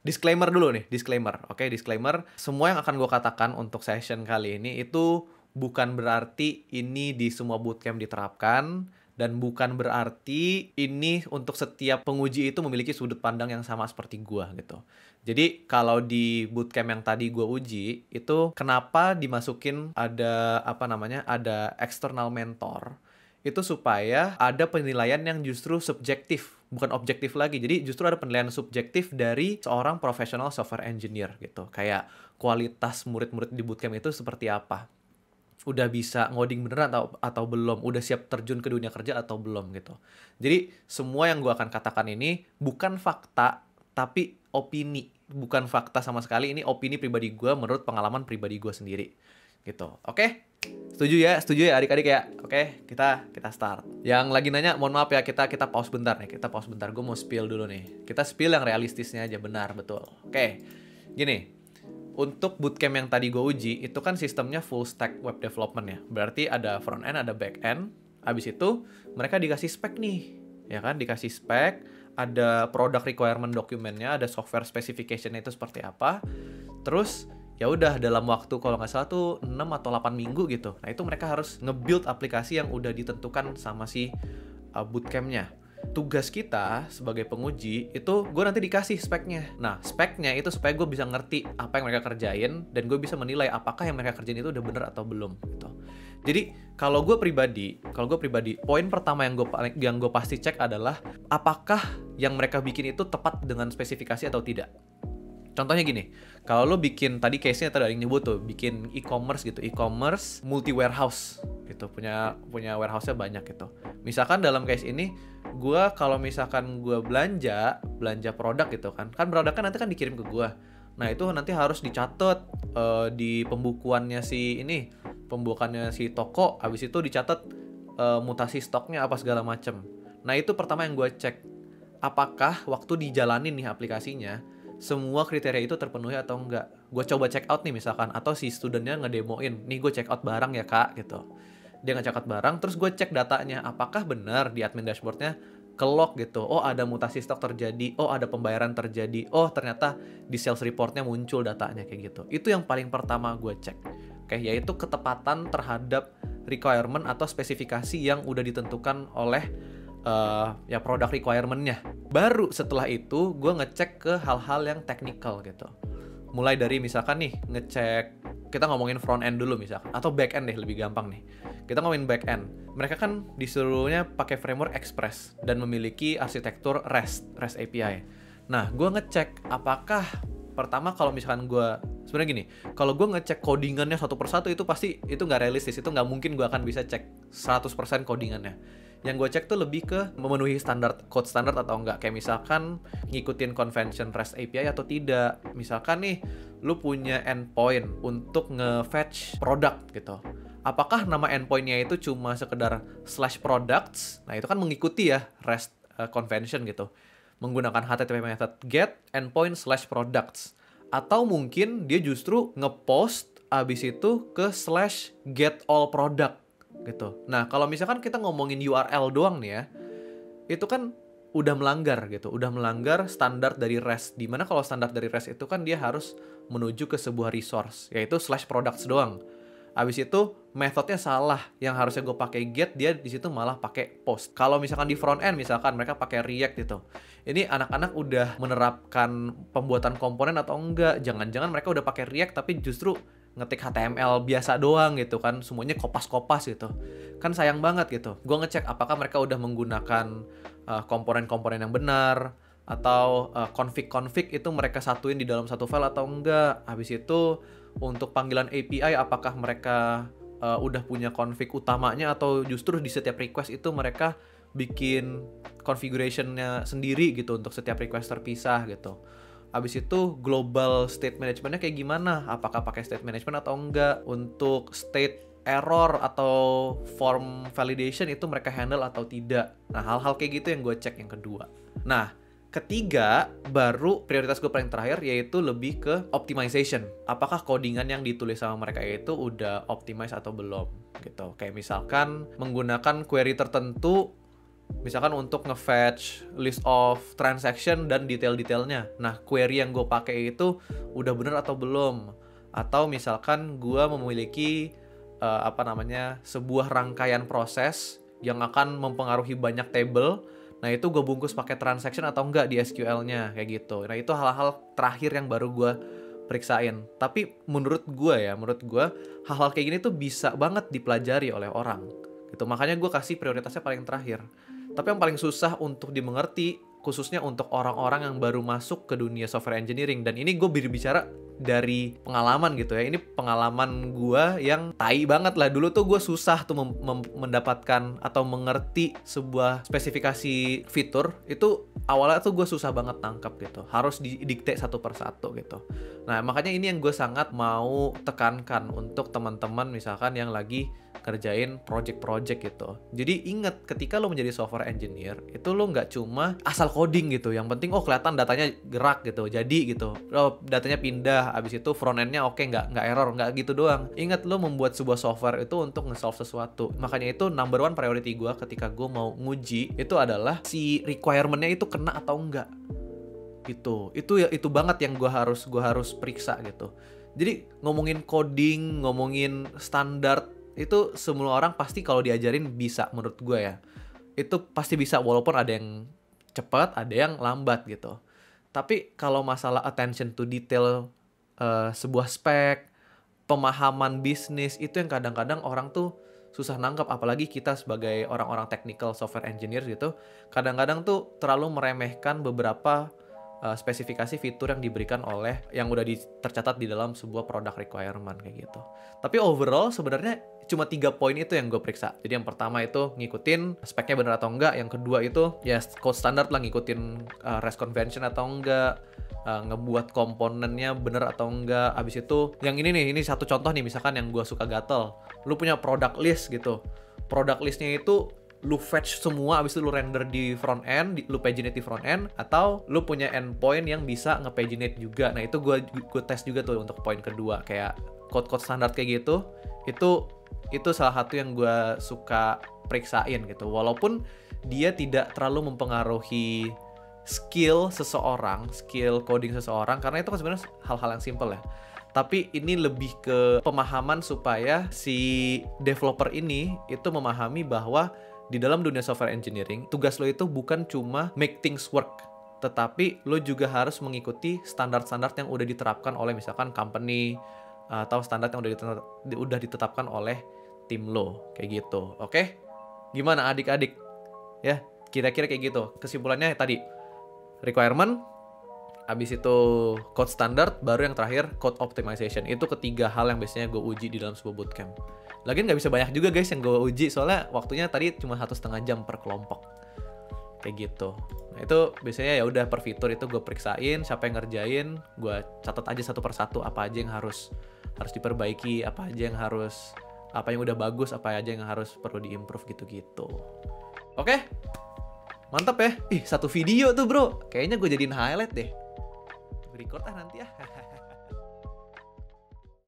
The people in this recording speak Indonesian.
Disclaimer dulu nih, disclaimer. Oke, disclaimer. Semua yang akan gue katakan untuk session kali ini itu bukan berarti ini di semua bootcamp diterapkan, dan bukan berarti ini untuk setiap penguji itu memiliki sudut pandang yang sama seperti gue gitu. Jadi kalau di bootcamp yang tadi gue uji, itu kenapa dimasukin ada ada external mentor, itu supaya ada penilaian yang justru subjektif, bukan objektif lagi. Jadi justru ada penilaian subjektif dari seorang profesional software engineer gitu. Kayak kualitas murid-murid di bootcamp itu seperti apa, udah bisa ngoding beneran atau belum, udah siap terjun ke dunia kerja atau belum gitu. Jadi semua yang gue akan katakan ini bukan fakta, tapi opini. Bukan fakta sama sekali, ini opini pribadi gue menurut pengalaman pribadi gue sendiri gitu. Oke? Setuju ya adik-adik ya. Oke, kita start. Yang lagi nanya, mohon maaf ya, kita pause bentar nih. Kita pause bentar, gue mau spill dulu nih. Kita spill yang realistisnya aja, benar, betul. Oke, gini. Untuk bootcamp yang tadi gue uji, itu kan sistemnya full stack web development ya. Berarti ada front end, ada back end. Habis itu mereka dikasih spek nih, ya kan? Dikasih spek, ada product requirement dokumennya, ada software specification-nya itu seperti apa. Terus ya udah dalam waktu kalau nggak salah tuh 6 atau 8 minggu gitu. Nah itu mereka harus nge-build aplikasi yang udah ditentukan sama si bootcamp-nya. Tugas kita sebagai penguji itu gue nanti dikasih speknya. Nah speknya itu supaya gue bisa ngerti apa yang mereka kerjain dan gue bisa menilai apakah yang mereka kerjain itu udah bener atau belum gitu. Jadi kalau gue pribadi poin pertama yang gue pasti cek adalah apakah yang mereka bikin itu tepat dengan spesifikasi atau tidak. Contohnya gini, kalau lo bikin, tadi case-nya tadi ada yang nyebut tuh, bikin e-commerce gitu, e-commerce multi-warehouse gitu, punya warehouse-nya banyak gitu. Misalkan dalam case ini, kalau misalkan gue belanja produk gitu kan produknya nanti kan dikirim ke gue. Nah itu nanti harus dicatat di pembukuannya si toko, habis itu dicatat mutasi stoknya apa segala macem. Nah itu pertama yang gue cek, apakah waktu dijalanin nih aplikasinya, semua kriteria itu terpenuhi atau enggak. Gue coba check out nih misalkan, atau si studentnya ngedemoin, nih gue check out barang ya kak gitu. Dia nge-check out barang, terus gue cek datanya, apakah benar di admin dashboardnya ke-log gitu. Oh ada mutasi stok terjadi, oh ada pembayaran terjadi, oh ternyata di sales reportnya muncul datanya kayak gitu. Itu yang paling pertama gue cek. Oke, yaitu ketepatan terhadap requirement atau spesifikasi yang udah ditentukan oleh ya product requirement-nya. Baru setelah itu gue ngecek ke hal-hal yang technical gitu. Mulai dari misalkan nih ngecek, kita ngomongin front end dulu misalkan, atau back end deh lebih gampang nih. Kita ngomongin back end. Mereka kan disuruhnya pakai framework Express dan memiliki arsitektur REST API. Nah, gue ngecek apakah pertama kalau misalkan sebenarnya gini, kalau gue ngecek codingannya satu persatu itu pasti itu nggak realistis, itu nggak mungkin gue akan bisa cek 100% codingannya. Yang gue cek tuh lebih ke memenuhi code standar atau enggak. Kayak misalkan ngikutin convention REST API atau tidak. Misalkan nih, lu punya endpoint untuk nge-fetch product gitu. Apakah nama endpointnya itu cuma sekedar /products? Nah itu kan mengikuti ya REST convention gitu. Menggunakan HTTP method get endpoint /products. Atau mungkin dia justru nge-post abis itu ke /get all product gitu. Nah, kalau misalkan kita ngomongin URL doang nih ya, itu kan udah melanggar gitu, udah melanggar standar dari REST. Dimana kalau standar dari REST itu kan dia harus menuju ke sebuah resource, yaitu /products doang. Abis itu metodenya salah, yang harusnya gue pakai get, dia di situ malah pakai post. Kalau misalkan di front end, misalkan mereka pakai React gitu, ini anak-anak udah menerapkan pembuatan komponen atau enggak? Jangan-jangan mereka udah pakai React tapi justru ngetik HTML biasa doang gitu kan, semuanya kopas-kopas gitu. Kan sayang banget gitu. Gue ngecek apakah mereka udah menggunakan komponen-komponen yang benar, atau config-config itu mereka satuin di dalam satu file atau enggak. Habis itu untuk panggilan API apakah mereka udah punya config utamanya atau justru di setiap request itu mereka bikin configuration-nya sendiri gitu untuk setiap request terpisah gitu. Habis itu global state management-nya kayak gimana? Apakah pakai state management atau enggak? Untuk state error atau form validation itu mereka handle atau tidak? Nah, hal-hal kayak gitu yang gue cek yang kedua. Nah, ketiga, baru prioritas gue paling terakhir yaitu lebih ke optimization. Apakah codingan yang ditulis sama mereka itu udah optimize atau belum? Gitu. Kayak misalkan menggunakan query tertentu Misalkan untuk nge-fetch list of transaction dan detail-detailnya. Nah, query yang gue pakai itu udah bener atau belum? Atau misalkan gue memiliki sebuah rangkaian proses yang akan mempengaruhi banyak table. Nah, itu gue bungkus pakai transaction atau enggak di SQL-nya kayak gitu. Nah, itu hal-hal terakhir yang baru gue periksain. Tapi menurut gue hal-hal kayak gini tuh bisa banget dipelajari oleh orang gitu. Makanya gue kasih prioritasnya paling terakhir. Tapi yang paling susah untuk dimengerti, khususnya untuk orang-orang yang baru masuk ke dunia software engineering. Dan ini gue berbicara dari pengalaman gitu ya. Ini pengalaman gue yang tai banget lah. Dulu tuh gue susah tuh mendapatkan atau mengerti sebuah spesifikasi fitur. Itu awalnya tuh gue susah banget nangkep gitu. Harus didikte satu persatu gitu. Nah, makanya ini yang gue sangat mau tekankan untuk teman-teman misalkan yang lagi kerjain project-project gitu. Jadi ingat, ketika lo menjadi software engineer, itu lo nggak cuma asal coding gitu. Yang penting, kelihatan datanya gerak gitu, jadi gitu. Datanya pindah, abis itu front end-nya oke, nggak error, nggak gitu doang. Ingat, lo membuat sebuah software itu untuk nge-solve sesuatu. Makanya itu number one priority gue ketika gue mau nguji, itu adalah si requirement-nya itu kena atau enggak. Gitu. Itu banget yang gue harus periksa gitu. Jadi ngomongin coding, ngomongin standar, itu semua orang pasti kalau diajarin bisa, menurut gue ya. Itu pasti bisa, walaupun ada yang cepat, ada yang lambat gitu. Tapi kalau masalah attention to detail, sebuah spek, pemahaman bisnis, itu yang kadang-kadang orang tuh susah nangkep. Apalagi kita sebagai orang-orang technical software engineer gitu, kadang-kadang tuh terlalu meremehkan beberapa spesifikasi fitur yang diberikan oleh yang udah tercatat di dalam sebuah product requirement kayak gitu. Tapi overall sebenarnya cuma 3 poin itu yang gue periksa. Jadi yang pertama itu ngikutin speknya bener atau enggak. Yang kedua itu ya code standard lah, ngikutin REST convention atau enggak, ngebuat komponennya bener atau enggak. Abis itu yang ini satu contoh nih, misalkan yang gue suka gatel, lu punya product list gitu. Product listnya itu lu fetch semua, abis itu lu render di front end, lu paginate di front end, atau lu punya endpoint yang bisa nge-paginate juga. Nah, itu gue tes juga tuh untuk poin kedua, kayak code-code standar kayak gitu. Itu salah satu yang gue suka periksain gitu. Walaupun dia tidak terlalu mempengaruhi skill seseorang, skill coding seseorang, karena itu kan sebenarnya hal-hal yang simple ya. Tapi ini lebih ke pemahaman supaya si developer ini itu memahami bahwa di dalam dunia software engineering, tugas lo itu bukan cuma make things work, tetapi lo juga harus mengikuti standar-standar yang udah diterapkan oleh misalkan company, atau standar yang udah ditetapkan oleh tim lo, kayak gitu. Oke? Gimana adik-adik? Ya, kira-kira kayak gitu. Kesimpulannya tadi, requirement, habis itu code standard, baru yang terakhir code optimization. Itu ketiga hal yang biasanya gue uji di dalam sebuah bootcamp. Lagian nggak bisa banyak juga guys yang gue uji, soalnya waktunya tadi cuma 1,5 jam per kelompok. Kayak gitu. Nah, itu biasanya ya udah per fitur itu gue periksain, siapa yang ngerjain, gue catat aja satu persatu apa aja yang harus diperbaiki, apa yang udah bagus, apa aja yang harus perlu diimprove gitu-gitu. Oke? Mantap ya? Ih, 1 video tuh bro. Kayaknya gue jadiin highlight deh. Record nanti ya.